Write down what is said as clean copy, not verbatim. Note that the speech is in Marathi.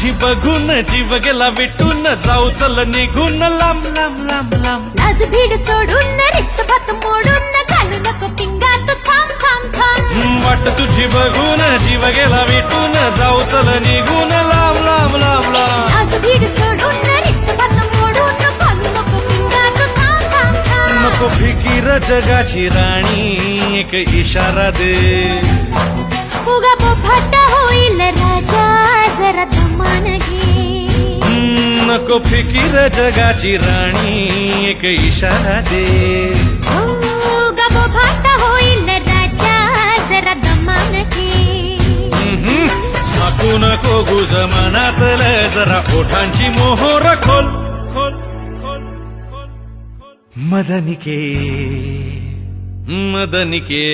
तुझी बघून जीव गेला विटून, जाऊ चल निघून लांब लांब लांब लांब. लाज भीड सोडून रिक्त भात मोडून, घालू नको पिंगा तू थांब थांब थांब. वाट तुझी बघून जीव गेला विटून, जाऊ चल निघून लांब लांब लांब लांब. लाज भीड सोडून रिक्त भात मोडून, घालू नको पिंगा तू थांब थांब थांब. नको फिकीर जगाची राणी, एक इशारा दे. उगा बोभाट होईल राजा, जरा दमान घे. नको फिकीर जगाची राणी, एक इशारा दे. उगा बोभाट होईल राजा, जरा दमान घे. साकू नको गुज मनातलं, जरा ओठांची मोहोर खोल खोल खोल खोल खोल. मदनिके मदनिके.